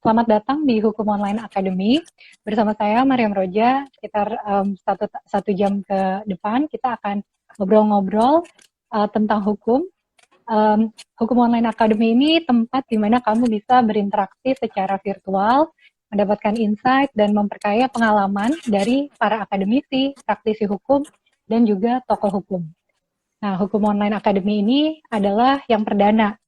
Selamat datang di Hukum Online Academy. Bersama saya, Mariam Roja. Sekitar satu jam ke depan, kita akan ngobrol-ngobrol tentang hukum. Hukum Online Academy ini tempat di mana kamu bisa berinteraksi secara virtual, mendapatkan insight, dan memperkaya pengalaman dari para akademisi, praktisi hukum, dan juga tokoh hukum. Nah, Hukum Online Academy ini adalah yang perdana.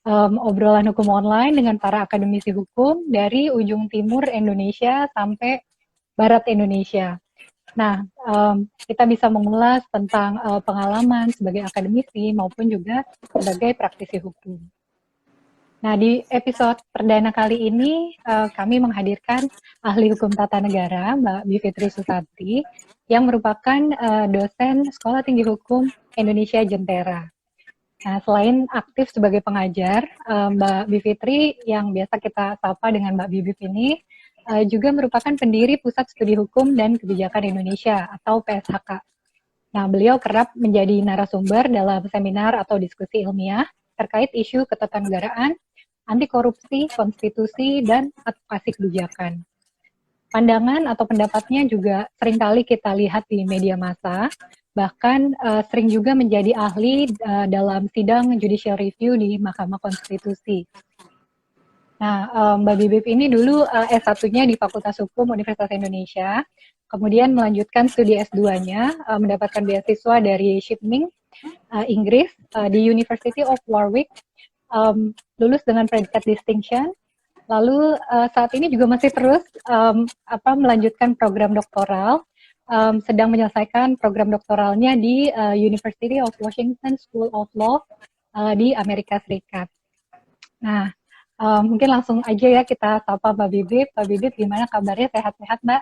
Obrolan hukum online dengan para akademisi hukum dari ujung timur Indonesia sampai barat Indonesia. Nah, kita bisa mengulas tentang pengalaman sebagai akademisi maupun juga sebagai praktisi hukum. Nah, di episode perdana kali ini kami menghadirkan ahli hukum tata negara, Mbak Bivitri Susanti, yang merupakan dosen Sekolah Tinggi Hukum Indonesia Jentera. Nah, selain aktif sebagai pengajar, Mbak Bivitri yang biasa kita sapa dengan Mbak Bibip ini juga merupakan pendiri Pusat Studi Hukum dan Kebijakan Indonesia atau PSHK. Nah, beliau kerap menjadi narasumber dalam seminar atau diskusi ilmiah terkait isu ketatanegaraan, anti korupsi, konstitusi, dan advokasi kebijakan. Pandangan atau pendapatnya juga seringkali kita lihat di media massa, bahkan sering juga menjadi ahli dalam sidang judicial review di Mahkamah Konstitusi. Nah, Mbak Bibip ini dulu S1-nya di Fakultas Hukum Universitas Indonesia, kemudian melanjutkan studi S2-nya, mendapatkan beasiswa dari Shipning, Inggris, di University of Warwick, lulus dengan predikat distinction. Lalu saat ini juga masih terus melanjutkan program doktoral, sedang menyelesaikan program doktoralnya di University of Washington School of Law di Amerika Serikat. Nah, mungkin langsung aja ya kita sapa Mbak Bibip. Mbak Bibip, gimana kabarnya? Sehat-sehat, Mbak?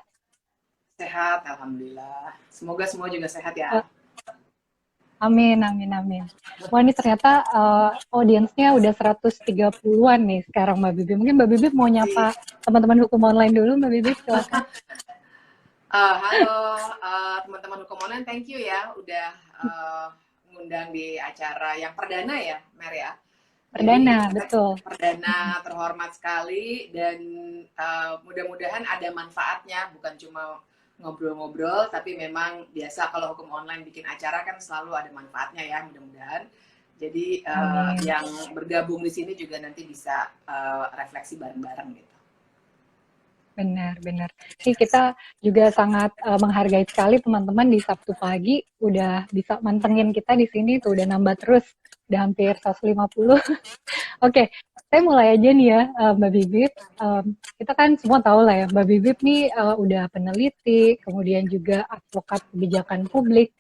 Sehat, alhamdulillah. Semoga semua juga sehat ya. Amin, amin, amin. Wah, ini ternyata audiensnya udah 130-an nih sekarang Mbak Bibip. Mungkin Mbak Bibip mau nyapa teman-teman hukum online dulu, Mbak Bibip, silakan. Halo teman-teman hukum online, thank you ya udah ngundang di acara yang perdana ya, Mer ya. Perdana, Jadi, betul. Perdana terhormat sekali dan mudah-mudahan ada manfaatnya, bukan cuma ngobrol-ngobrol, tapi memang biasa kalau hukum online bikin acara kan selalu ada manfaatnya ya, mudah-mudahan. Jadi yang bergabung di sini juga nanti bisa refleksi bareng-bareng gitu. Benar, benar. Jadi kita juga sangat menghargai sekali teman-teman di Sabtu pagi udah bisa mantengin kita di sini tuh, udah nambah terus, udah hampir 150. Oke, saya mulai aja nih ya Mbak Bibip. Kita kan semua tahu lah ya, Mbak Bibip nih udah peneliti, kemudian juga advokat kebijakan publik,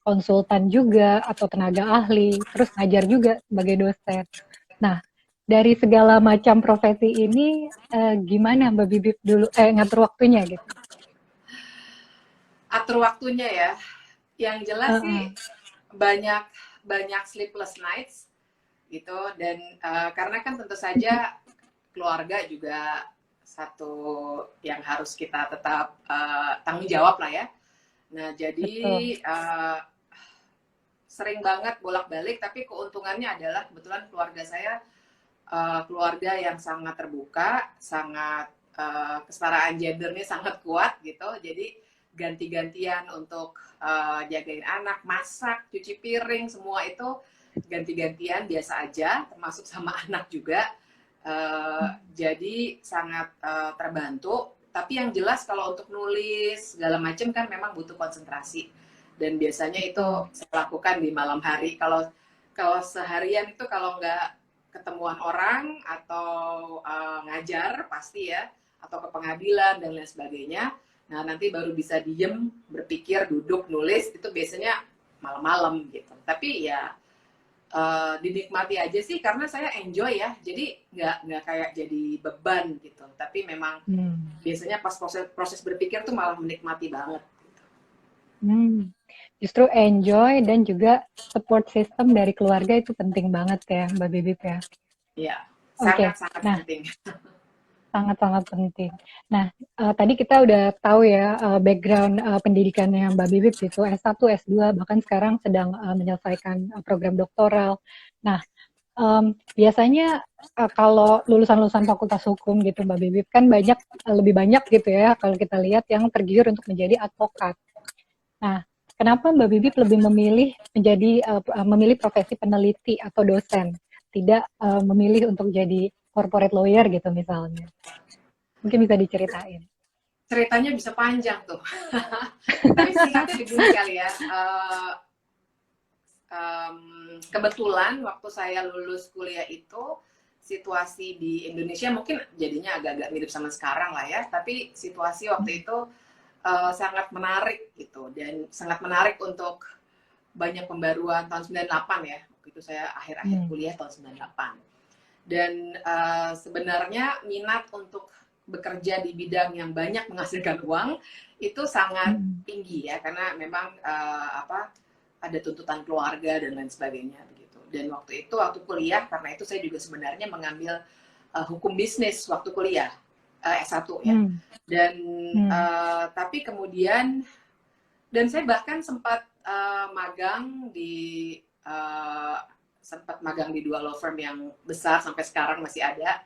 konsultan juga atau tenaga ahli, terus ngajar juga sebagai dosen. Nah, dari segala macam profesi ini, gimana Mbak Bibip dulu ngatur waktunya gitu? Atur waktunya ya, yang jelas sih banyak sleepless nights gitu, dan karena kan tentu saja keluarga juga satu yang harus kita tetap tanggung jawab lah ya. Nah jadi sering banget bolak-balik, tapi keuntungannya adalah kebetulan keluarga saya keluarga yang sangat terbuka, sangat kesetaraan gendernya sangat kuat gitu. Jadi ganti-gantian untuk jagain anak, masak, cuci piring, semua itu ganti-gantian biasa aja, termasuk sama anak juga. Jadi sangat terbantu. Tapi yang jelas kalau untuk nulis segala macam kan memang butuh konsentrasi. Dan biasanya itu saya lakukan di malam hari. Kalau seharian itu kalau nggak ketemuan orang atau ngajar pasti ya, atau ke pengadilan dan lain sebagainya. Nah nanti baru bisa diem, berpikir, duduk, nulis, itu biasanya malam-malam gitu. Tapi ya dinikmati aja sih karena saya enjoy ya, jadi nggak kayak jadi beban gitu. Tapi memang biasanya pas proses berpikir tuh malah menikmati banget. Gitu. Justru enjoy dan juga support system dari keluarga itu penting banget ya Mbak Bibip ya. Iya, sangat-sangat penting. Sangat-sangat penting. Nah, tadi kita udah tahu ya background pendidikannya Mbak Bibip itu S1, S2, bahkan sekarang sedang menyelesaikan program doktoral. Nah, Biasanya kalau lulusan-lulusan Fakultas Hukum gitu Mbak Bibip kan lebih banyak gitu ya kalau kita lihat yang tergiur untuk menjadi advokat. Nah, kenapa Mbak Bibip lebih memilih profesi peneliti atau dosen, tidak memilih untuk jadi corporate lawyer gitu misalnya? Mungkin bisa diceritain. Ceritanya bisa panjang tuh. Tapi singkatnya begini kali ya. Kebetulan waktu saya lulus kuliah itu situasi di Indonesia mungkin jadinya agak-agak mirip sama sekarang lah ya. Tapi situasi waktu itu sangat menarik gitu, dan sangat menarik untuk banyak pembaruan tahun 98 ya. Waktu itu saya akhir-akhir kuliah tahun 98. Dan sebenarnya minat untuk bekerja di bidang yang banyak menghasilkan uang itu sangat tinggi ya, karena memang ada tuntutan keluarga dan lain sebagainya begitu. Dan waktu kuliah, karena itu saya juga sebenarnya mengambil hukum bisnis waktu kuliah S1 ya. Dan tapi kemudian saya bahkan sempat magang di dua law firm yang besar, sampai sekarang masih ada.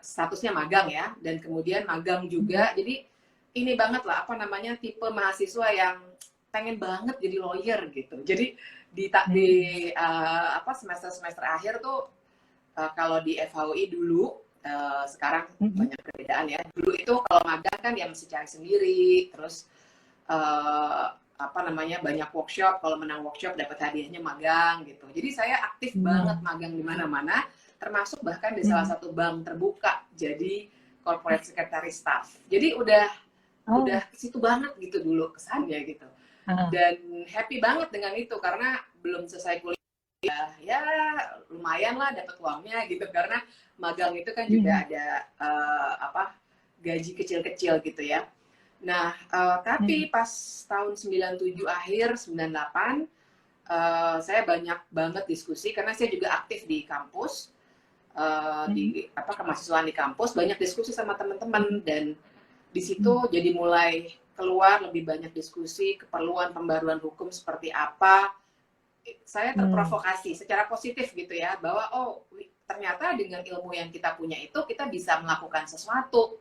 Statusnya magang ya, dan kemudian magang juga. Jadi ini banget lah, tipe mahasiswa yang pengen banget jadi lawyer gitu. Jadi di semester akhir tuh kalau di FHUI dulu, sekarang banyak perbedaan ya. Dulu itu kalau magang kan ya mesti cari sendiri, terus banyak workshop, kalau menang workshop dapat hadiahnya magang gitu. Jadi saya aktif banget magang di mana-mana, termasuk bahkan di salah satu bank terbuka jadi corporate secretary staff. Jadi udah ke situ banget gitu dulu kesannya gitu. Dan happy banget dengan itu, karena belum selesai kuliah ya lumayan lah dapat uangnya gitu, karena magang itu kan juga ada gaji kecil-kecil gitu ya. Nah, tapi pas tahun 97 akhir 98 saya banyak banget diskusi, karena saya juga aktif di kampus, di kemahasiswaan di kampus, banyak diskusi sama teman-teman, dan di situ jadi mulai keluar lebih banyak diskusi keperluan pembaruan hukum seperti apa. Saya terprovokasi secara positif gitu ya, bahwa ternyata dengan ilmu yang kita punya itu kita bisa melakukan sesuatu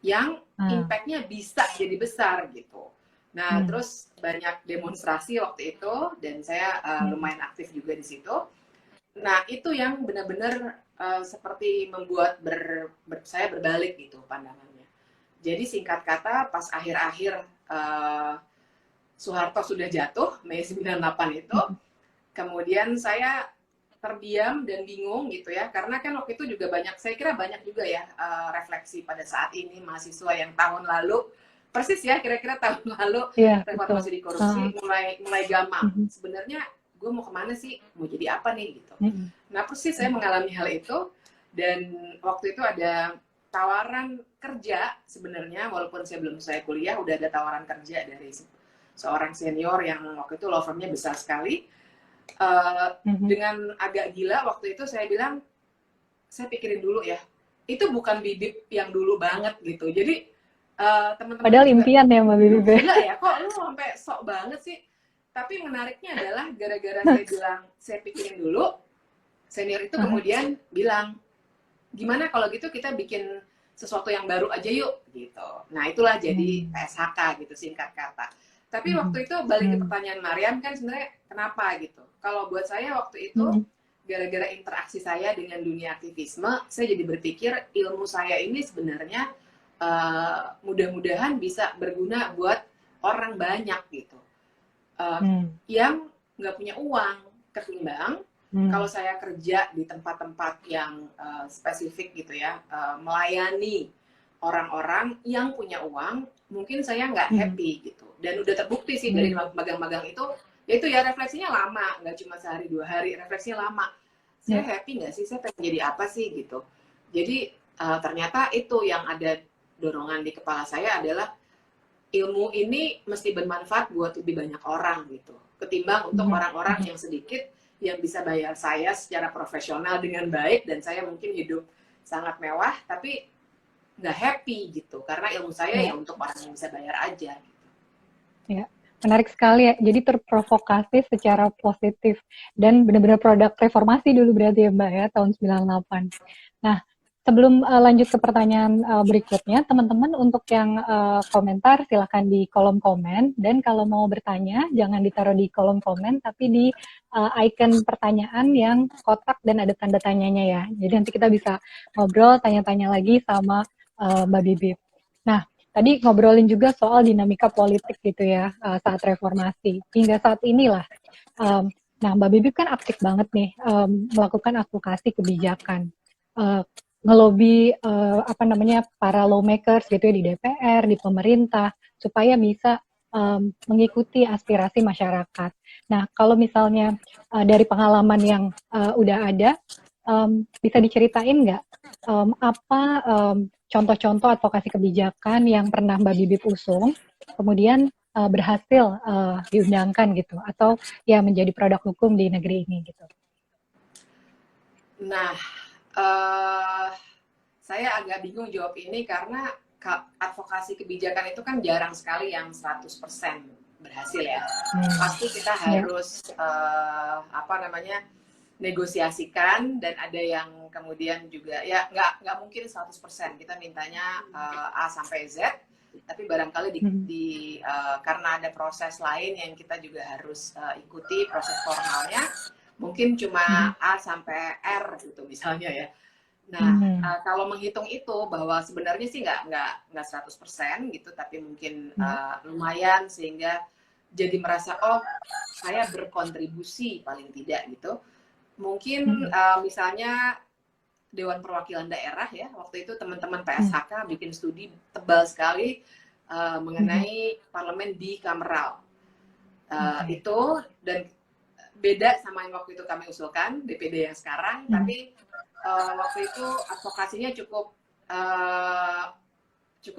yang impact-nya bisa jadi besar gitu. Nah, terus banyak demonstrasi waktu itu, dan saya lumayan aktif juga di situ. Nah, itu yang benar-benar seperti membuat saya berbalik gitu pandangannya. Jadi singkat kata, pas akhir-akhir Soeharto sudah jatuh, Mei 98 itu, kemudian saya terdiam dan bingung gitu ya, karena kan waktu itu juga saya kira banyak juga ya refleksi pada saat ini mahasiswa yang tahun lalu, persis ya kira-kira tahun lalu reformasi di korupsi mulai gamang. Sebenarnya gue mau kemana sih, mau jadi apa nih gitu. Nah persis saya mengalami hal itu, dan waktu itu ada tawaran kerja sebenarnya, walaupun saya belum selesai kuliah udah ada tawaran kerja dari seorang senior yang waktu itu law firm-nya besar sekali. Dengan agak gila waktu itu saya bilang, saya pikirin dulu ya, itu bukan Bibip yang dulu banget gitu. Jadi teman-teman padahal juga, impian ya Mbak Bibip, gila ya, kok lu sampai sok banget sih. Tapi menariknya adalah gara-gara saya bilang saya pikirin dulu, senior itu kemudian bilang, gimana kalau gitu kita bikin sesuatu yang baru aja yuk gitu. Nah itulah jadi PSHK gitu singkat kata. Tapi waktu itu balik ke pertanyaan Mariam, kan sebenarnya kenapa gitu. Kalau buat saya waktu itu gara-gara interaksi saya dengan dunia aktivisme, saya jadi berpikir ilmu saya ini sebenarnya mudah-mudahan bisa berguna buat orang banyak gitu. Yang nggak punya uang, ketimbang kalau saya kerja di tempat-tempat yang spesifik gitu ya, melayani orang-orang yang punya uang, mungkin saya nggak happy gitu. Dan udah terbukti sih dari magang-magang itu, yaitu ya refleksinya lama, nggak cuma sehari 2 hari, refleksinya lama. Saya happy nggak sih, saya pengen jadi apa sih gitu. Jadi ternyata itu yang ada dorongan di kepala saya adalah ilmu ini mesti bermanfaat buat lebih banyak orang gitu, ketimbang untuk orang-orang yang sedikit yang bisa bayar saya secara profesional dengan baik, dan saya mungkin hidup sangat mewah tapi nggak happy gitu, karena ilmu saya ya untuk orang yang bisa bayar aja gitu. Ya, menarik sekali ya. Jadi terprovokasi secara positif dan benar-benar produk reformasi dulu berarti ya Mbak ya, tahun 98. Nah, sebelum lanjut ke pertanyaan berikutnya, teman-teman untuk yang komentar silahkan di kolom komen, dan kalau mau bertanya jangan ditaruh di kolom komen tapi di icon pertanyaan yang kotak dan ada tanda tanyanya ya. Jadi nanti kita bisa ngobrol, tanya-tanya lagi sama Mbak Bibip. Nah, tadi ngobrolin juga soal dinamika politik gitu ya saat reformasi. Hingga saat inilah, nah Mbak Bibip kan aktif banget nih melakukan advokasi kebijakan, ngelobi apa namanya para lawmakers gitu ya di DPR, di pemerintah supaya bisa mengikuti aspirasi masyarakat. Nah, kalau misalnya dari pengalaman yang udah ada, bisa diceritain nggak apa contoh-contoh advokasi kebijakan yang pernah Mbak Bibip usung, kemudian berhasil diundangkan gitu, atau ya menjadi produk hukum di negeri ini gitu. Nah, saya agak bingung jawab ini karena advokasi kebijakan itu kan jarang sekali yang 100% berhasil ya. Pasti kita harus apa namanya, negosiasikan, dan ada yang kemudian juga ya nggak mungkin 100%, kita mintanya A sampai Z, tapi barangkali karena ada proses lain yang kita juga harus ikuti proses formalnya, mungkin cuma A sampai R gitu misalnya ya. Nah, kalau menghitung itu bahwa sebenarnya sih nggak 100% gitu, tapi mungkin lumayan sehingga jadi merasa oh saya berkontribusi paling tidak gitu. Mungkin misalnya Dewan Perwakilan Daerah ya, waktu itu teman-teman PSHK bikin studi tebal sekali mengenai parlemen bikameral. Itu, dan beda sama yang waktu itu kami usulkan DPD yang sekarang, tapi waktu itu advokasinya cukup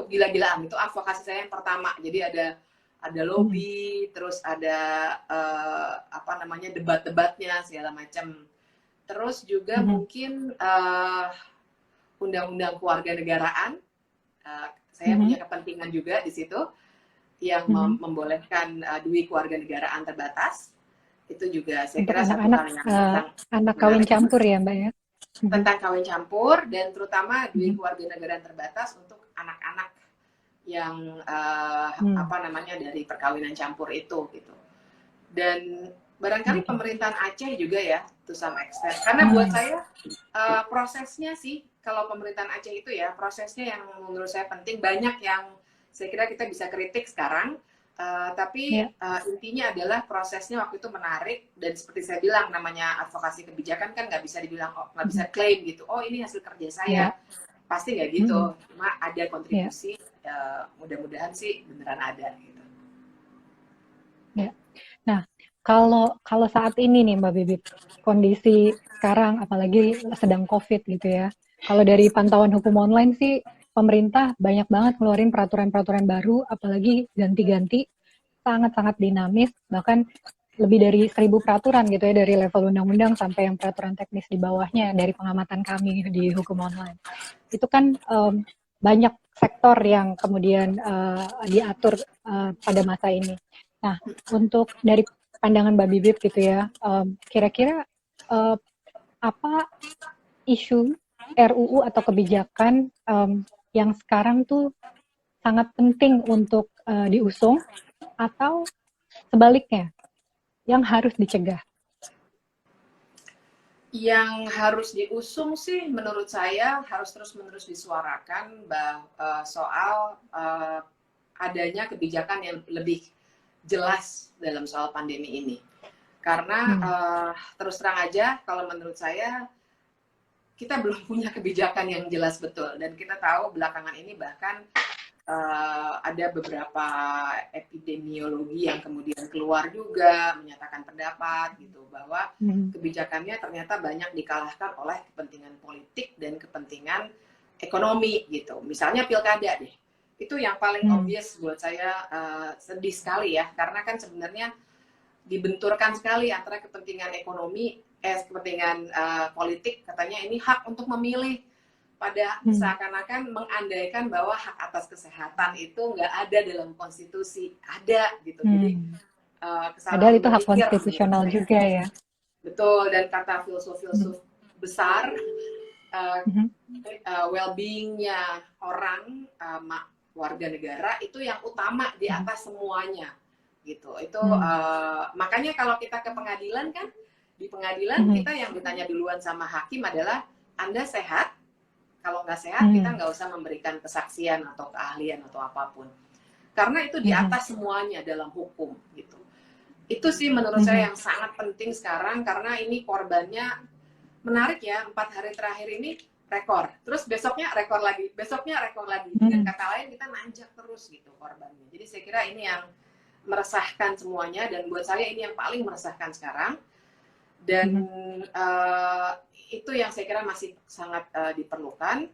gila-gilaan. Itu advokasi saya yang pertama. Jadi ada lobby, terus ada apa namanya, debat-debatnya segala macam. Terus juga mungkin undang-undang kewarganegaraan. Saya punya kepentingan juga di situ yang membolehkan dui kewarganegaraan terbatas. Itu juga saya kira satu hal yang anak kawin campur ya Mbak ya. Tentang kawin campur, dan terutama dui kewarganegaraan terbatas untuk anak-anak yang apa namanya, dari perkawinan campur itu gitu. Dan barangkali pemerintahan Aceh juga ya, to some extent. Karena buat saya prosesnya sih, kalau pemerintahan Aceh itu ya, prosesnya yang menurut saya penting. Banyak yang saya kira kita bisa kritik sekarang, tapi intinya adalah prosesnya waktu itu menarik. Dan seperti saya bilang, namanya advokasi kebijakan kan nggak bisa dibilang, nggak bisa klaim gitu, oh ini hasil kerja saya. Pasti nggak gitu, cuma ada kontribusi. Mudah-mudahan sih beneran ada gitu. Nah, kalau saat ini nih Mbak Bibip, kondisi sekarang apalagi sedang COVID gitu ya. Kalau dari pantauan hukum online sih, pemerintah banyak banget ngeluarin peraturan-peraturan baru, apalagi ganti-ganti, sangat-sangat dinamis, bahkan lebih dari 1.000 peraturan gitu ya, dari level undang-undang sampai yang peraturan teknis di bawahnya, dari pengamatan kami di hukum online. Itu kan banyak sektor yang kemudian diatur pada masa ini. Nah, untuk dari pandangan Mbak Bibip gitu ya, kira-kira apa isu RUU atau kebijakan yang sekarang tuh sangat penting untuk diusung, atau sebaliknya yang harus dicegah? Yang harus diusung sih menurut saya harus terus-menerus disuarakan soal adanya kebijakan yang lebih jelas dalam soal pandemi ini. Karena terus terang aja, kalau menurut saya kita belum punya kebijakan yang jelas betul. Dan kita tahu belakangan ini bahkan ada beberapa epidemiologi yang kemudian keluar juga menyatakan pendapat gitu, bahwa kebijakannya ternyata banyak dikalahkan oleh kepentingan politik dan kepentingan ekonomi gitu. Misalnya pilkada deh, itu yang paling obvious buat saya. Sedih sekali ya, karena kan sebenarnya dibenturkan sekali antara kepentingan ekonomi, kepentingan politik, katanya ini hak untuk memilih. pada seakan-akan mengandaikan bahwa hak atas kesehatan itu nggak ada dalam konstitusi. Ada gitu. Jadi Padahal kesalahan itu hak berpikir konstitusional juga ya. betul, dan kata filsuf-filsuf besar, well-beingnya orang, warga negara itu yang utama di atas semuanya gitu. Itu makanya kalau kita ke pengadilan kan, di pengadilan kita yang ditanya duluan sama hakim adalah Anda sehat. Kalau nggak sehat kita nggak usah memberikan kesaksian atau keahlian atau apapun, karena itu di atas semuanya dalam hukum gitu. Itu sih menurut saya yang sangat penting sekarang, karena ini korbannya menarik ya, 4 hari terakhir ini rekor, terus besoknya rekor lagi, besoknya rekor lagi. Dengan kata lain kita nanjak terus gitu korbannya. Jadi saya kira ini yang meresahkan semuanya, dan buat saya ini yang paling meresahkan sekarang. Dan itu yang saya kira masih sangat diperlukan.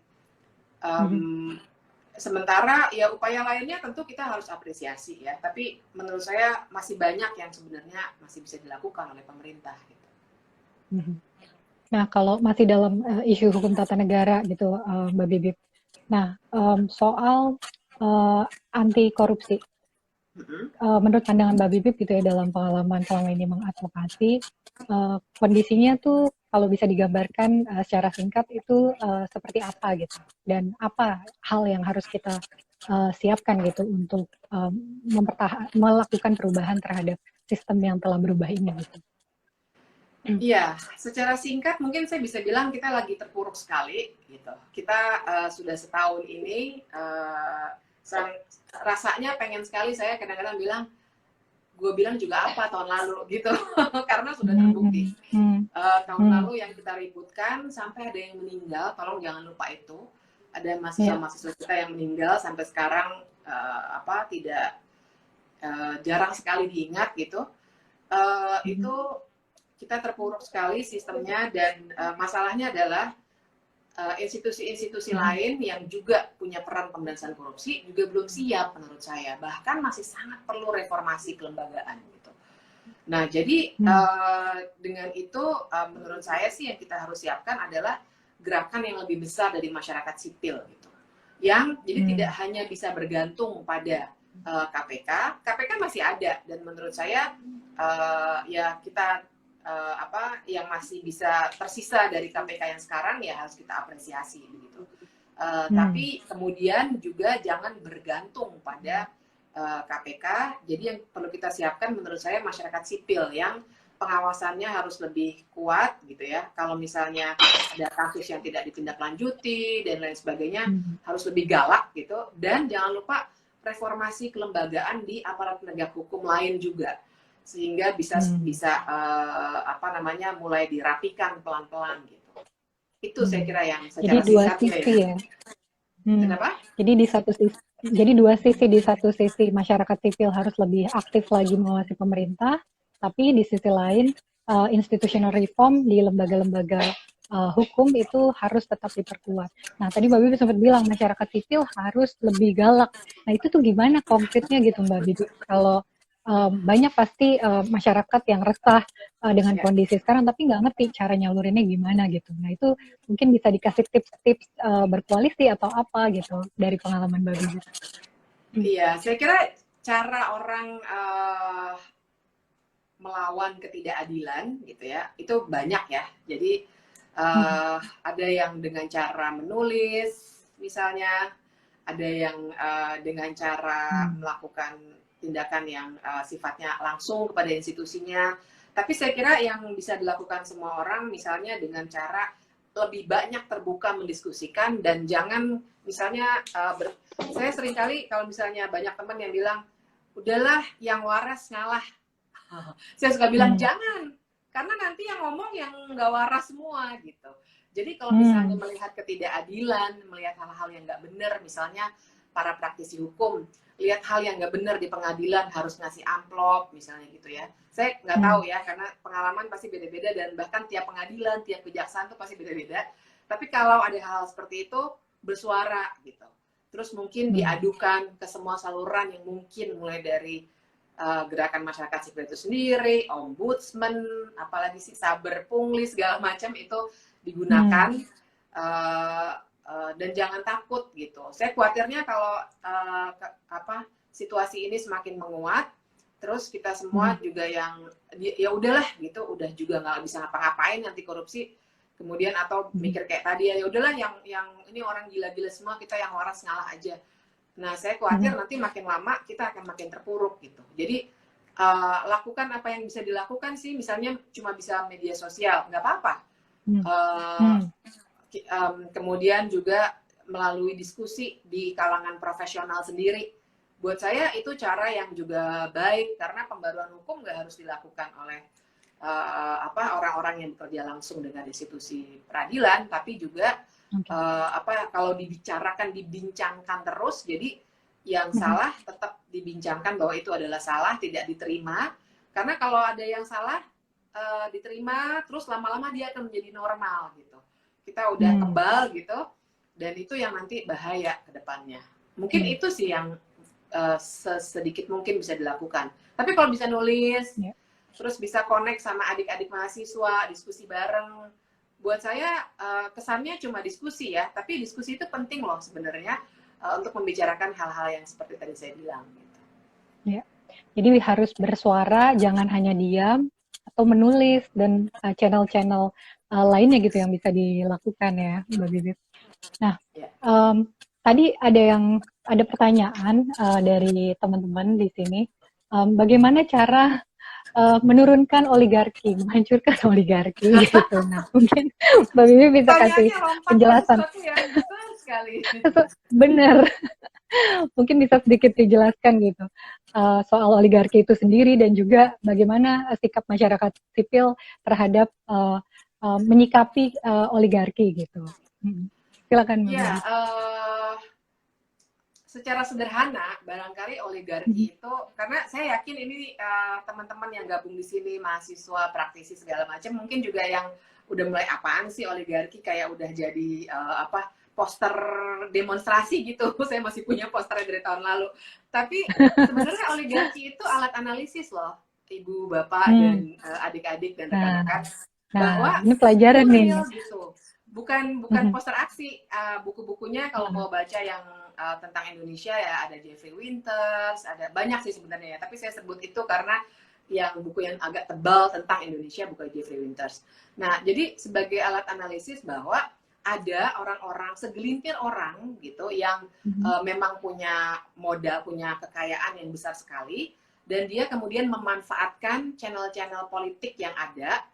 Sementara ya upaya lainnya tentu kita harus apresiasi ya, tapi menurut saya masih banyak yang sebenarnya masih bisa dilakukan oleh pemerintah gitu. Nah, kalau masih dalam isu hukum tata negara gitu, Mbak Bibip. Nah, soal anti korupsi, menurut pandangan Mbak Bibip gitu ya, dalam pengalaman selama ini mengadvokasi, kondisinya tuh kalau bisa digambarkan secara singkat itu seperti apa gitu, dan apa hal yang harus kita siapkan gitu untuk melakukan perubahan terhadap sistem yang telah berubah ini gitu. Iya, secara singkat mungkin saya bisa bilang kita lagi terpuruk sekali gitu. Kita sudah setahun ini rasanya pengen sekali, saya kadang-kadang bilang, gue bilang juga apa tahun lalu gitu, karena sudah terbukti. Tahun lalu yang kita ributkan sampai ada yang meninggal, tolong jangan lupa itu. Ada mahasiswa-mahasiswa kita yang meninggal sampai sekarang tidak jarang sekali diingat gitu. Itu kita terpuruk sekali sistemnya, dan masalahnya adalah institusi-institusi lain yang juga punya peran pemberantasan korupsi juga belum siap menurut saya, bahkan masih sangat perlu reformasi kelembagaan gitu. Nah jadi dengan itu menurut saya sih yang kita harus siapkan adalah gerakan yang lebih besar dari masyarakat sipil gitu, yang jadi tidak hanya bisa bergantung pada KPK. KPK masih ada, dan menurut saya ya kita yang masih bisa tersisa dari KPK yang sekarang ya harus kita apresiasi begitu. Tapi kemudian juga jangan bergantung pada KPK. Jadi yang perlu kita siapkan menurut saya masyarakat sipil yang pengawasannya harus lebih kuat gitu ya. Kalau misalnya ada kasus yang tidak ditindaklanjuti dan lain sebagainya, harus lebih galak gitu. Dan jangan lupa reformasi kelembagaan di aparat penegak hukum lain juga, sehingga bisa mulai dirapikan pelan-pelan gitu. Itu saya kira yang secara singkat ya. Kenapa? Jadi dua sisi, di satu sisi masyarakat sipil harus lebih aktif lagi mengawasi pemerintah, tapi di sisi lain institutional reform di lembaga-lembaga hukum itu harus tetap diperkuat. Nah, tadi Mbak Bibi sempat bilang masyarakat sipil harus lebih galak. Nah, itu tuh gimana konkretnya gitu Mbak Bibi? Kalau banyak pasti masyarakat yang resah dengan kondisi sekarang, tapi nggak ngerti cara nyalurinnya gimana gitu. Nah itu mungkin bisa dikasih tips-tips berkoalisi atau apa gitu dari pengalaman Mbak Bibi. Iya, saya kira cara orang melawan ketidakadilan gitu ya, itu banyak ya. Jadi ada yang dengan cara menulis misalnya, ada yang dengan cara melakukan tindakan yang sifatnya langsung kepada institusinya. Tapi saya kira yang bisa dilakukan semua orang misalnya dengan cara lebih banyak terbuka mendiskusikan, dan jangan misalnya saya seringkali kalau misalnya banyak teman yang bilang udahlah yang waras ngalah, saya suka bilang jangan, karena nanti yang ngomong yang nggak waras semua gitu. Jadi kalau misalnya melihat ketidakadilan, melihat hal-hal yang nggak benar, misalnya para praktisi hukum lihat hal yang nggak benar di pengadilan harus ngasih amplop misalnya gitu ya. Saya nggak tahu ya, karena pengalaman pasti beda-beda, dan bahkan tiap pengadilan, tiap kejaksaan tuh pasti beda-beda. Tapi kalau ada hal seperti itu, bersuara gitu. Terus mungkin diadukan ke semua saluran yang mungkin, mulai dari gerakan masyarakat sipil itu sendiri, ombudsman, apalagi sih saber pungli segala macam itu digunakan. dan jangan takut gitu. Saya khawatirnya kalau situasi ini semakin menguat, terus kita semua juga yang ya udahlah gitu, udah juga nggak bisa ngapa-ngapain anti korupsi, kemudian atau mikir kayak tadi ya udahlah yang ini orang gila-gila semua, kita yang waras ngalah aja. Nah, saya khawatir nanti makin lama kita akan makin terpuruk gitu. Jadi lakukan apa yang bisa dilakukan sih, misalnya cuma bisa media sosial, nggak apa-apa. Kemudian juga melalui diskusi di kalangan profesional sendiri. Buat saya itu cara yang juga baik, karena pembaruan hukum nggak harus dilakukan oleh orang-orang yang bekerja langsung dengan institusi peradilan, tapi juga kalau dibicarakan, dibincangkan terus, jadi yang salah tetap dibincangkan bahwa itu adalah salah, tidak diterima. Karena kalau ada yang salah diterima, terus lama-lama dia akan menjadi normal gitu. Kita udah kebal gitu, dan itu yang nanti bahaya ke depannya. Mungkin itu sih yang sedikit mungkin bisa dilakukan. Tapi kalau bisa nulis, terus bisa connect sama adik-adik mahasiswa, diskusi bareng. Buat saya kesannya cuma diskusi ya, tapi diskusi itu penting loh sebenarnya untuk membicarakan hal-hal yang seperti tadi saya bilang. Gitu. Ya, jadi harus bersuara, jangan hanya diam atau menulis, dan channel-channel lainnya gitu yang bisa dilakukan ya, Mbak Bibip. Nah, tadi ada pertanyaan dari teman-teman di sini, bagaimana cara menurunkan oligarki, menghancurkan oligarki gitu. Nah, mungkin Mbak Bibi bisa kasih penjelasan. Bener. Mungkin bisa sedikit dijelaskan gitu soal oligarki itu sendiri, dan juga bagaimana sikap masyarakat sipil terhadap menyikapi oligarki gitu. Silakan Mbak Bibi. Secara sederhana, barangkali oligarki itu, karena saya yakin ini teman-teman yang gabung di sini, mahasiswa, praktisi segala macam, mungkin juga yang udah mulai apaan sih oligarki, kayak udah jadi poster demonstrasi gitu. Saya masih punya posternya dari tahun lalu. Tapi sebenarnya oligarki itu alat analisis loh, ibu, bapak, dan adik-adik dan rekan-rekan. Bahwa ini pelajaran nih. Gitu. Bukan poster aksi. Buku-bukunya kalau mau baca yang tentang Indonesia ya ada Jeffrey Winters, ada banyak sih sebenarnya ya. Tapi saya sebut itu karena yang buku yang agak tebal tentang Indonesia bukan Jeffrey Winters. Nah, jadi sebagai alat analisis bahwa ada orang-orang, segelintir orang gitu yang memang punya modal, punya kekayaan yang besar sekali, dan dia kemudian memanfaatkan channel-channel politik yang ada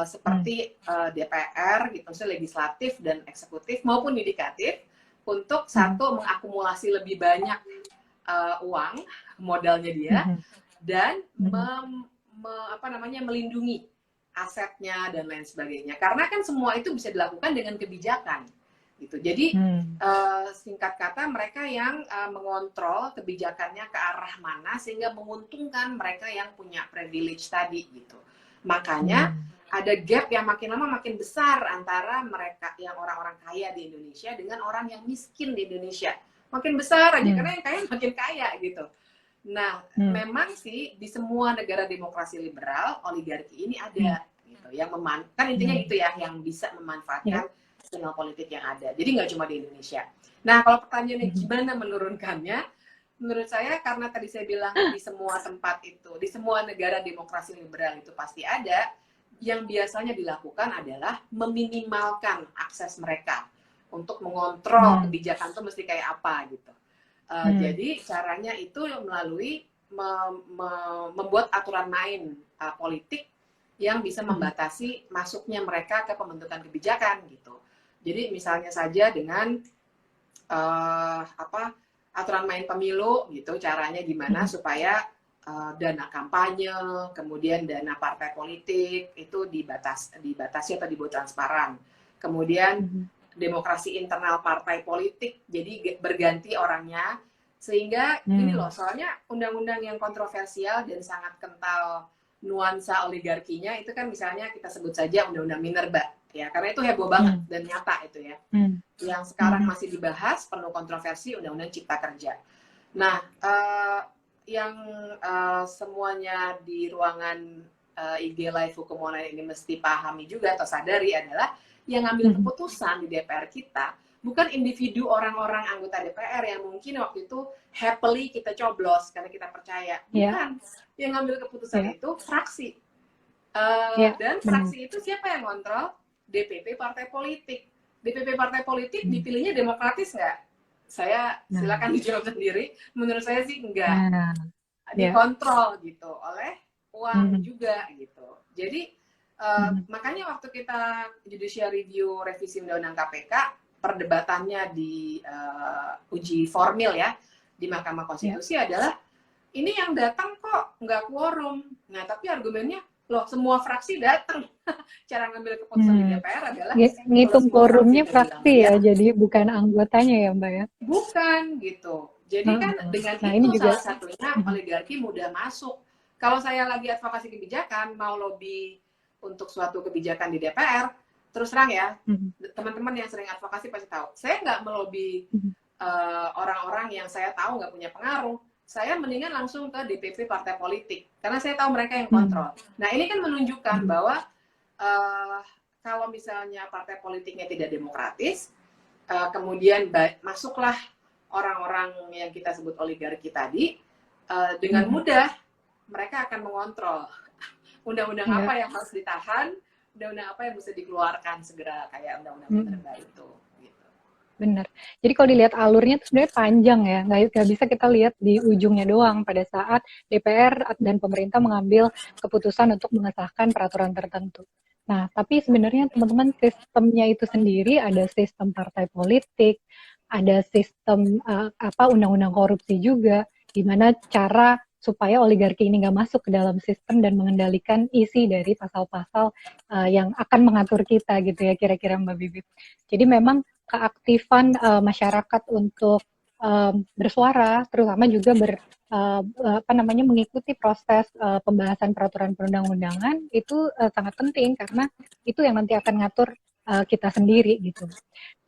seperti DPR gitu, misalnya legislatif dan eksekutif maupun yudikatif, untuk satu mengakumulasi lebih banyak uang modalnya dia, dan melindungi asetnya dan lain sebagainya. Karena kan semua itu bisa dilakukan dengan kebijakan gitu. Jadi singkat kata, mereka yang mengontrol kebijakannya ke arah mana sehingga menguntungkan mereka yang punya privilege tadi gitu. Makanya ada gap yang makin lama makin besar antara mereka yang orang-orang kaya di Indonesia dengan orang yang miskin di Indonesia. Makin besar aja karena yang kaya makin kaya gitu. Nah, memang sih di semua negara demokrasi liberal oligarki ini ada gitu, yang kan intinya itu ya, yang bisa memanfaatkan sinyal politik yang ada. Jadi nggak cuma di Indonesia. Nah, kalau pertanyaannya gimana menurunkannya? Menurut saya karena tadi saya bilang di semua tempat itu, di semua negara demokrasi liberal itu pasti ada, yang biasanya dilakukan adalah meminimalkan akses mereka untuk mengontrol kebijakan itu mesti kayak apa gitu. Jadi caranya itu melalui membuat aturan main politik yang bisa membatasi masuknya mereka ke pembentukan kebijakan gitu. Jadi misalnya saja dengan aturan main pemilu gitu, caranya gimana supaya dana kampanye, kemudian dana partai politik itu dibatasi atau dibuat transparan. Kemudian demokrasi internal partai politik, jadi berganti orangnya, sehingga ini loh, soalnya undang-undang yang kontroversial dan sangat kental nuansa oligarkinya itu kan misalnya kita sebut saja undang-undang Minerba ya, karena itu heboh banget dan nyata itu ya. Yang sekarang masih dibahas penuh kontroversi, undang-undang Cipta Kerja. Nah, yang semuanya di ruangan IG Live Hukum Online ini mesti pahami juga atau sadari adalah yang ngambil keputusan di DPR kita bukan individu orang-orang anggota DPR yang mungkin waktu itu happily kita coblos karena kita percaya. Bukan. Yang ngambil keputusan itu fraksi. Dan fraksi itu siapa yang kontrol? DPP partai politik. DPP partai politik dipilihnya demokratis nggak? Saya silakan dijawab sendiri. Menurut saya sih enggak. Dikontrol gitu oleh uang juga gitu. Jadi makanya waktu kita judicial review revisi undang-undang KPK, perdebatannya di uji formil ya di Mahkamah Konstitusi adalah ini yang datang kok nggak quorum. Nah tapi argumennya loh semua fraksi datang. Cara ngambil keputusan di DPR adalah ngitung quorumnya fraksi ya, jadi bukan anggotanya ya Mbak ya? Bukan gitu. Jadi kan dengan itu juga salah satunya oligarki mudah masuk. Kalau saya lagi advokasi kebijakan, mau lobby untuk suatu kebijakan di DPR, terus terang ya, teman-teman yang sering advokasi pasti tahu, saya nggak melobi orang-orang yang saya tahu nggak punya pengaruh. Saya mendingan langsung ke DPP partai politik, karena saya tahu mereka yang kontrol. Nah ini kan menunjukkan bahwa kalau misalnya partai politiknya tidak demokratis, kemudian masuklah orang-orang yang kita sebut oligarki tadi, dengan mudah mereka akan mengontrol undang-undang apa yang harus ditahan, undang-undang apa yang bisa dikeluarkan segera, kayak undang-undang Minerba itu. Gitu. Benar. Jadi kalau dilihat alurnya itu sebenarnya panjang ya, nggak bisa kita lihat di ujungnya doang pada saat DPR dan pemerintah mengambil keputusan untuk mengesahkan peraturan tertentu. Nah, tapi sebenarnya teman-teman sistemnya itu sendiri ada sistem partai politik, ada sistem undang-undang korupsi juga, gimana cara supaya oligarki ini nggak masuk ke dalam sistem dan mengendalikan isi dari pasal-pasal yang akan mengatur kita gitu ya kira-kira Mbak Bibip. Jadi memang keaktifan masyarakat untuk bersuara, terutama juga mengikuti proses pembahasan peraturan perundang-undangan itu sangat penting karena itu yang nanti akan ngatur kita sendiri gitu.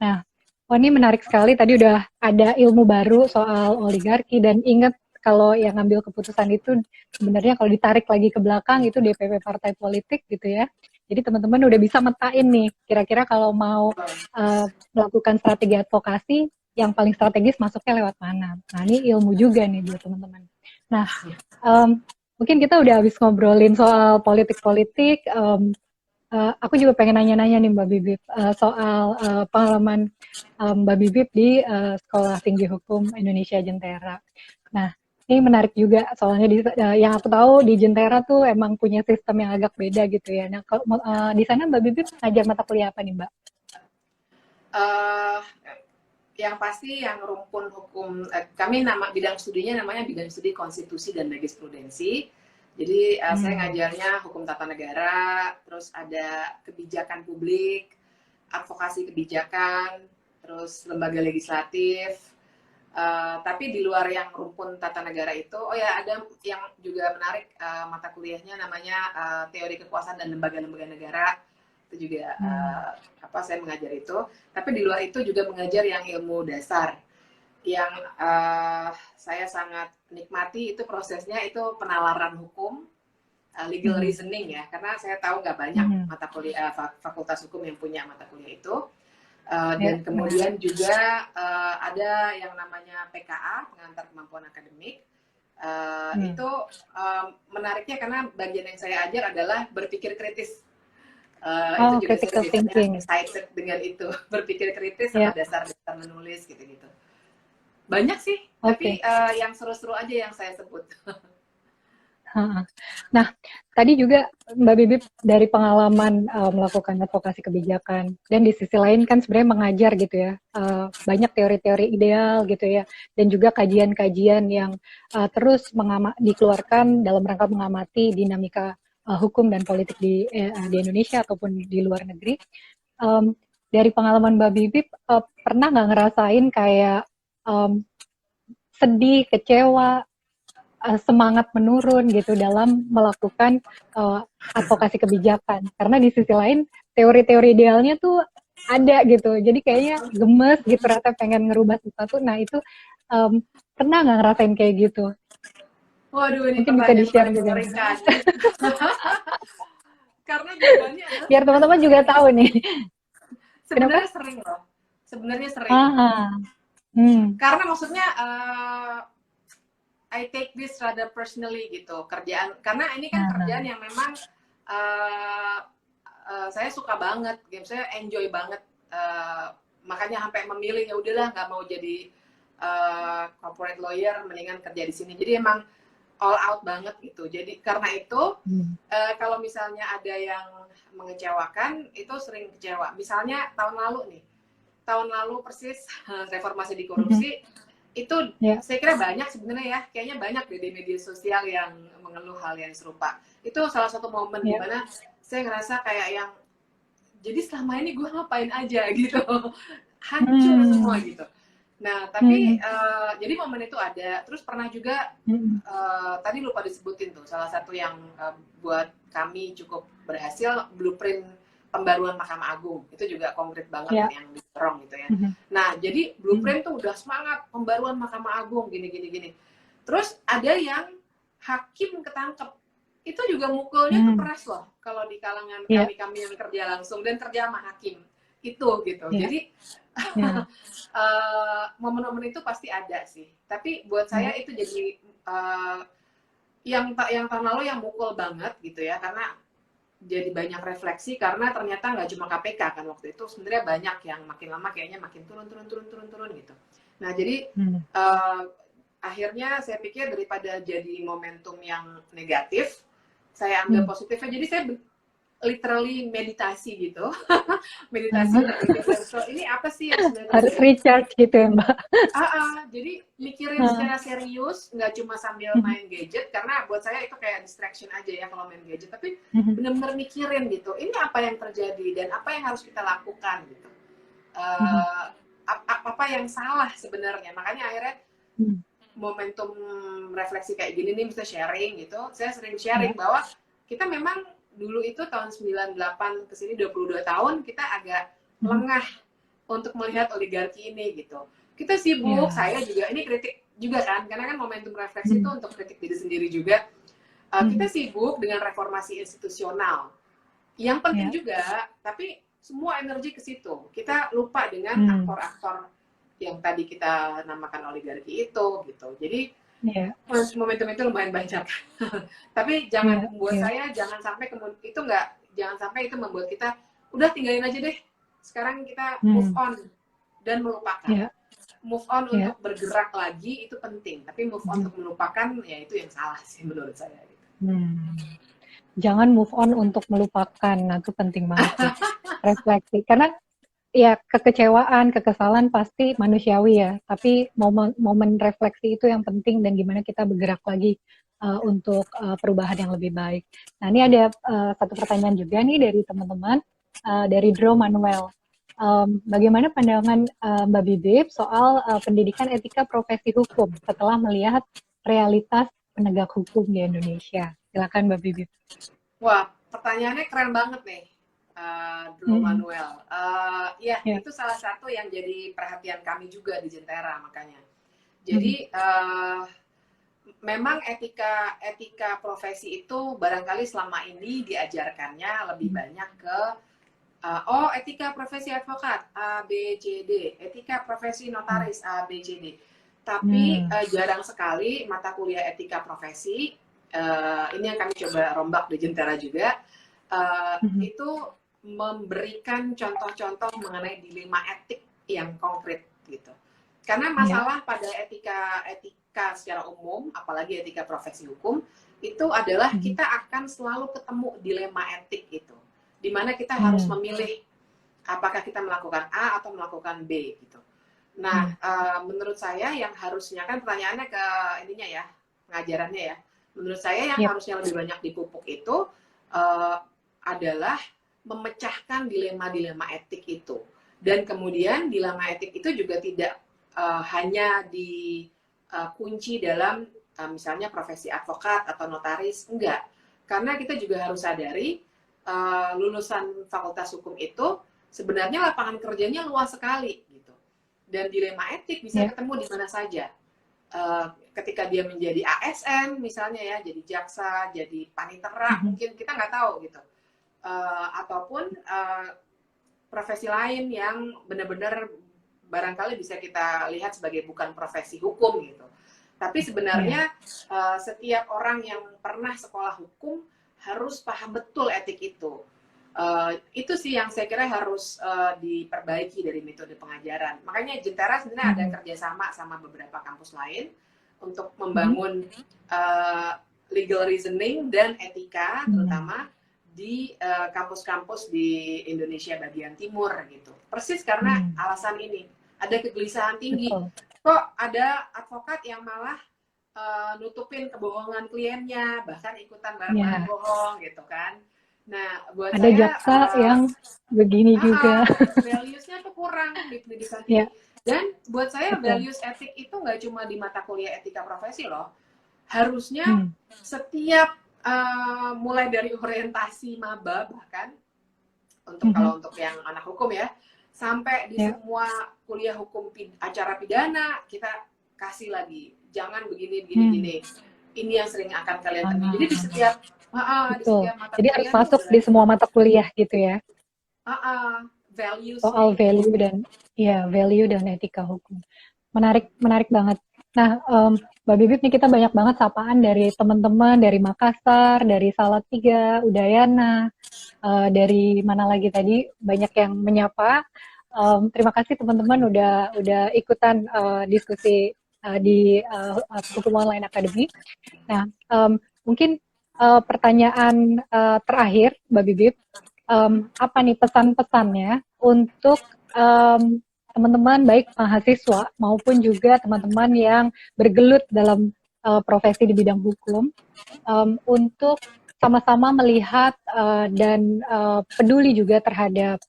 Nah, ini menarik sekali. Tadi udah ada ilmu baru soal oligarki dan ingat kalau yang ngambil keputusan itu sebenarnya kalau ditarik lagi ke belakang itu DPP partai politik gitu ya. Jadi teman-teman udah bisa metain nih kira-kira kalau mau melakukan strategi advokasi yang paling strategis masuknya lewat mana. Nah ini ilmu juga nih buat teman-teman. Nah mungkin kita udah habis ngobrolin soal politik-politik. Aku juga pengen nanya-nanya nih Mbak Bibip soal pengalaman Mbak Bibip di Sekolah Tinggi Hukum Indonesia Jentera. Nah ini menarik juga soalnya yang aku tahu di Jentera tuh emang punya sistem yang agak beda gitu ya. Nah kalau di sana Mbak Bibip ngajar mata kuliah apa nih Mbak? Yang pasti yang rumpun hukum kami bidang studinya namanya bidang studi konstitusi dan legisprudensi. Jadi saya ngajarnya hukum tata negara, terus ada kebijakan publik, advokasi kebijakan, terus lembaga legislatif. Tapi di luar yang rumpun tata negara itu, ada yang juga menarik mata kuliahnya namanya teori kekuasaan dan lembaga-lembaga negara. Itu juga saya mengajar itu. Tapi di luar itu juga mengajar yang ilmu dasar. Yang saya sangat nikmati itu prosesnya itu penalaran hukum, legal reasoning ya, karena saya tahu nggak banyak mata kuliah fakultas hukum yang punya mata kuliah itu. Dan kemudian juga ada yang namanya PKA, pengantar kemampuan akademik. Itu menariknya karena bagian yang saya ajar adalah berpikir kritis. Itu juga critical thinking. Excited dengan itu, berpikir kritis sama dasar-dasar menulis gitu-gitu. Banyak sih, tapi yang seru-seru aja yang saya sebut. Nah, tadi juga Mbak Bibip dari pengalaman melakukan advokasi kebijakan dan di sisi lain kan sebenarnya mengajar gitu ya, banyak teori-teori ideal gitu ya, dan juga kajian-kajian yang terus dikeluarkan dalam rangka mengamati dinamika hukum dan politik di Indonesia ataupun di luar negeri. Dari pengalaman Mbak Bibip, pernah nggak ngerasain kayak sedih, kecewa, semangat menurun gitu dalam melakukan advokasi kebijakan, karena di sisi lain teori-teori idealnya tuh ada gitu, jadi kayaknya gemes gitu, rata pengen ngerubah sesuatu. Nah itu pernah nggak ngerasain kayak gitu? Waduh, ini mungkin bisa di-share juga. Karena jawabannya adalah biar teman-teman juga tahu nih. Sebenarnya sering loh. sebenarnya sering. Ah, hmm, Karena maksudnya I take this rather personally gitu, kerjaan, karena ini kan kerjaan yang memang uh, saya suka banget, game saya enjoy banget, makanya sampai memilih ya udahlah nggak mau jadi corporate lawyer, mendingan kerja di sini. Jadi emang all out banget gitu. Jadi karena itu kalau misalnya ada yang mengecewakan, itu sering kecewa. Misalnya tahun lalu persis reformasi di korupsi, itu saya kira banyak sebenarnya ya, kayaknya banyak deh di media sosial yang mengeluh hal yang serupa. Itu salah satu momen di mana saya ngerasa kayak yang, jadi selama ini gue ngapain aja gitu, hancur semua gitu. Nah tapi jadi momen itu ada. Terus pernah juga tadi lupa disebutin tuh, salah satu yang buat kami cukup berhasil, blueprint pembaruan Mahkamah Agung. Itu juga konkret banget yang didorong gitu ya. Nah, jadi blueprint tuh udah semangat pembaruan Mahkamah Agung gini. Terus ada yang hakim ketangkep. Itu juga mukulnya tuh keras loh kalau di kalangan kami yang kerja langsung dan kerja sama hakim. Itu gitu. Jadi momen-momen itu pasti ada sih. Tapi buat saya itu jadi yang tahun lalu yang mukul banget gitu ya, karena jadi banyak refleksi, karena ternyata nggak cuma KPK kan waktu itu, sebenarnya banyak yang makin lama kayaknya makin turun gitu. Nah jadi akhirnya saya pikir daripada jadi momentum yang negatif, saya ambil positifnya. Jadi saya literally meditasi gitu, meditasi untuk berpikir, so ini apa sih yang sebenarnya harus recharge gitu ya Mbak. Jadi mikirin secara serius, nggak cuma sambil main gadget, karena buat saya itu kayak distraction aja ya kalau main gadget, tapi benar-benar mikirin gitu, ini apa yang terjadi dan apa yang harus kita lakukan gitu, apa yang salah sebenarnya. Makanya akhirnya momentum refleksi kayak gini nih, bisa sharing gitu, saya sering sharing bahwa kita memang dulu itu tahun 98 kesini 22 tahun kita agak lengah untuk melihat oligarki ini gitu. Kita sibuk, saya juga, ini kritik juga kan, karena kan momentum refleksi itu untuk kritik diri sendiri juga. Kita sibuk dengan reformasi institusional, yang penting juga, tapi semua energi ke situ. Kita lupa dengan aktor-aktor yang tadi kita namakan oligarki itu gitu. Jadi momentum itu lumayan banyak. Tapi jangan membuat saya, jangan sampai itu membuat kita udah tinggalin aja deh. Sekarang kita move on dan melupakan. Move on untuk bergerak lagi itu penting, tapi move on untuk melupakan ya itu yang salah sih menurut saya. Gitu. Jangan move on untuk melupakan, nah itu penting banget sih. Refleksi, karena ya kekecewaan, kekesalan pasti manusiawi ya, tapi momen refleksi itu yang penting, dan gimana kita bergerak lagi untuk perubahan yang lebih baik. Nah ini ada satu pertanyaan juga nih dari teman-teman, dari Drew Manuel. Bagaimana pandangan Mbak Bibip soal pendidikan etika profesi hukum setelah melihat realitas penegak hukum di Indonesia? Silakan Mbak Bibip. Wah, pertanyaannya keren banget nih. Drew Manuel, itu salah satu yang jadi perhatian kami juga di Jentera, makanya. Jadi memang etika profesi itu barangkali selama ini diajarkannya lebih banyak ke etika profesi advokat A B C D, etika profesi notaris A B C D. Tapi jarang sekali mata kuliah etika profesi. Ini yang kami coba rombak di Jentera juga. Itu memberikan contoh-contoh mengenai dilema etik yang konkret gitu. Karena masalah pada etika secara umum, apalagi etika profesi hukum, itu adalah kita akan selalu ketemu dilema etik itu, di mana kita harus memilih apakah kita melakukan A atau melakukan B gitu. Nah, menurut saya yang harusnya, kan pertanyaannya ke ininya ya, pengajarannya ya. Menurut saya yang harusnya lebih banyak dipupuk itu adalah memecahkan dilema-dilema etik itu. Dan kemudian dilema etik itu juga tidak hanya dikunci dalam misalnya profesi advokat atau notaris, enggak. Karena kita juga harus sadari lulusan fakultas hukum itu sebenarnya lapangan kerjanya luas sekali gitu. Dan dilema etik bisa ketemu di mana saja. Ketika dia menjadi ASN misalnya ya, jadi jaksa, jadi panitera, mungkin kita nggak tahu gitu. Ataupun profesi lain yang benar-benar barangkali bisa kita lihat sebagai bukan profesi hukum gitu. Tapi sebenarnya setiap orang yang pernah sekolah hukum harus paham betul etik itu. Itu sih yang saya kira harus diperbaiki dari metode pengajaran. Makanya Jentera sebenarnya ada kerjasama sama beberapa kampus lain untuk membangun legal reasoning dan etika, terutama di kampus-kampus di Indonesia bagian timur gitu. Persis karena alasan ini, ada kegelisahan tinggi. Kok ada advokat yang malah nutupin kebohongan kliennya, bahkan ikutan bareng-bareng bohong gitu kan. Nah, buat ada saya jaksa yang begini juga. Values-nya tuh kurang di pendidikan ini. Dan buat saya values etik itu nggak cuma di mata kuliah etika profesi loh. Harusnya setiap mulai dari orientasi maba bahkan kalau untuk yang anak hukum ya, sampai di semua kuliah hukum acara pidana kita kasih lagi, jangan begini. Ini yang sering akan kalian temui. Jadi di setiap di setiap mata jadi kuliah harus masuk di semua mata kuliah gitu ya. Values Soal value dan etika hukum. Menarik banget. Nah, Mbak Bibip nih kita banyak banget sapaan dari teman-teman dari Makassar, dari Salatiga, Udayana, dari mana lagi tadi banyak yang menyapa. Terima kasih teman-teman udah ikutan diskusi di Hukum Online Academy. Nah, mungkin pertanyaan terakhir Mbak Bibip, apa nih pesan-pesannya untuk teman-teman baik mahasiswa maupun juga teman-teman yang bergelut dalam profesi di bidang hukum untuk sama-sama melihat dan peduli juga terhadap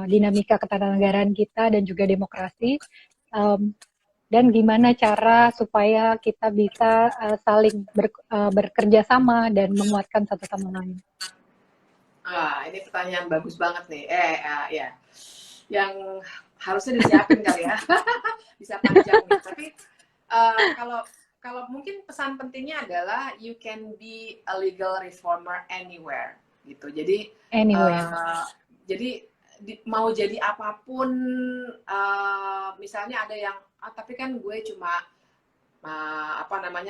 dinamika ketatanegaraan kita dan juga demokrasi, dan gimana cara supaya kita bisa saling bekerja sama dan menguatkan satu sama lain. Ini pertanyaan bagus banget nih. Ya, yang harusnya disiapin kali ya. Bisa panjang nih. Tapi kalau mungkin pesan pentingnya adalah you can be a legal reformer anywhere gitu. Jadi mau jadi apapun, misalnya ada yang tapi kan gue cuma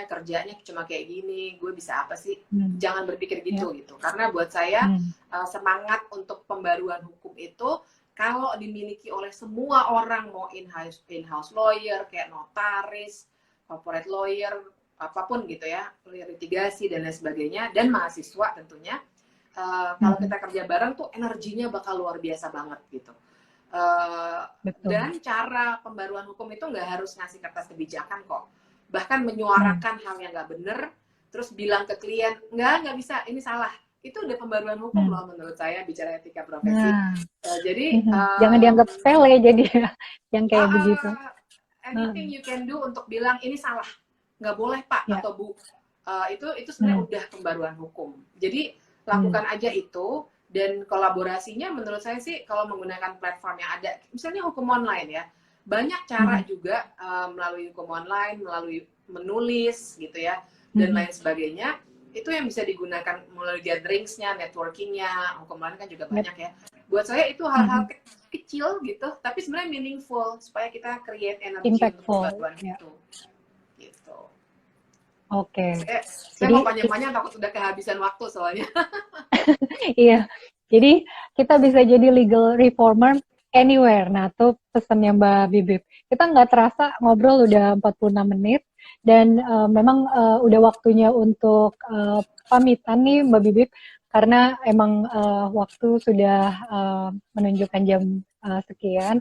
kerjanya cuma kayak gini, gue bisa apa sih? Jangan berpikir gitu. Karena buat saya semangat untuk pembaruan hukum itu kalau dimiliki oleh semua orang, mau in-house lawyer, kayak notaris, corporate lawyer, apapun gitu ya, litigasi dan lain sebagainya, dan mahasiswa tentunya, kalau kita kerja bareng tuh energinya bakal luar biasa banget gitu. Dan cara pembaruan hukum itu nggak harus ngasih kertas kebijakan kok, bahkan menyuarakan hal yang nggak bener, terus bilang ke klien nggak bisa, ini salah, itu udah pembaruan hukum loh menurut saya, bicara etika profesi. Jadi jangan dianggap sepele jadi yang kayak begitu. Anything you can do untuk bilang ini salah, nggak boleh Pak atau Bu, itu sebenarnya udah pembaruan hukum. Jadi lakukan aja itu. Dan kolaborasinya menurut saya sih kalau menggunakan platform yang ada, misalnya hukum online ya, banyak cara juga melalui hukum online, melalui menulis gitu ya, dan lain sebagainya, itu yang bisa digunakan melalui gatheringsnya, networkingnya, hukum online kan juga banyak ya. Buat saya itu hal-hal kecil gitu, tapi sebenarnya meaningful, supaya kita create energy untuk pembaruan itu. Gitu. Oke. Saya mau panjang-panjang takut udah kehabisan waktu soalnya. Iya, jadi kita bisa jadi legal reformer anywhere. Nah, itu pesannya Mbak Bibip. Kita nggak terasa ngobrol udah 46 menit, dan memang udah waktunya untuk pamitan nih Mbak Bibip, karena emang waktu sudah menunjukkan jam sekian.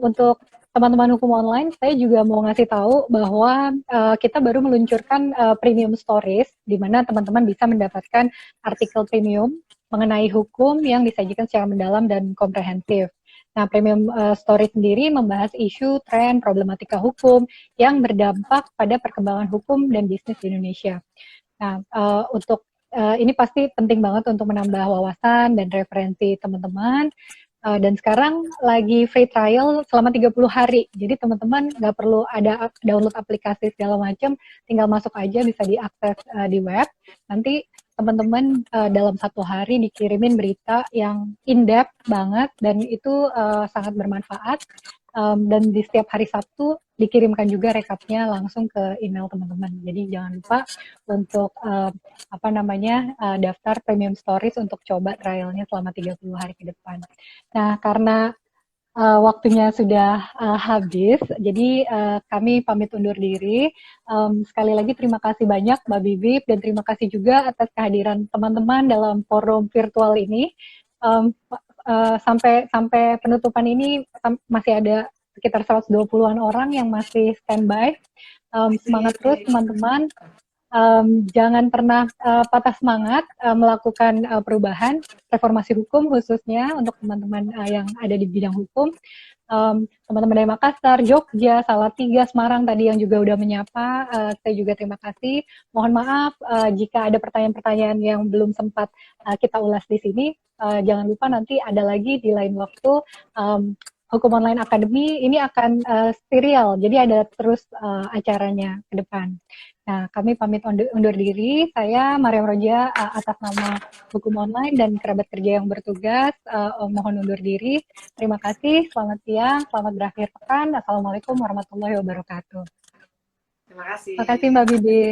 Untuk teman-teman hukum online, saya juga mau ngasih tahu bahwa kita baru meluncurkan premium stories, di mana teman-teman bisa mendapatkan artikel premium mengenai hukum yang disajikan secara mendalam dan komprehensif. Nah, premium story sendiri membahas isu, tren, problematika hukum yang berdampak pada perkembangan hukum dan bisnis di Indonesia. Nah, ini pasti penting banget untuk menambah wawasan dan referensi teman-teman. Dan sekarang lagi free trial selama 30 hari. Jadi teman-teman nggak perlu ada download aplikasi segala macam, tinggal masuk aja, bisa diakses di web. Nanti teman-teman dalam 1 hari dikirimin berita yang in-depth banget, dan itu sangat bermanfaat. dan di setiap hari Sabtu dikirimkan juga rekapnya langsung ke email teman-teman. Jadi jangan lupa untuk daftar Premium Stories untuk coba trialnya selama 30 hari ke depan. Nah, karena waktunya sudah habis, jadi kami pamit undur diri. Sekali lagi terima kasih banyak Mbak Bibip dan terima kasih juga atas kehadiran teman-teman dalam forum virtual ini. Sampai penutupan ini masih ada sekitar 120-an orang yang masih standby. Semangat terus teman-teman. Jangan pernah patah semangat melakukan perubahan reformasi hukum khususnya untuk teman-teman yang ada di bidang hukum. Teman-teman dari Makassar, Jogja, Salatiga, Semarang tadi yang juga udah menyapa, saya juga terima kasih. Mohon maaf jika ada pertanyaan-pertanyaan yang belum sempat kita ulas di sini. Jangan lupa nanti ada lagi di lain waktu. Hukum Online Academy ini akan serial, jadi ada terus acaranya ke depan. Nah, kami pamit undur diri. Saya Mariam Roja atas nama Hukum Online dan kerabat kerja yang bertugas mohon undur diri. Terima kasih, selamat siang, selamat berakhir pekan. Assalamualaikum warahmatullahi wabarakatuh. Terima kasih. Terima kasih Mbak Bibi.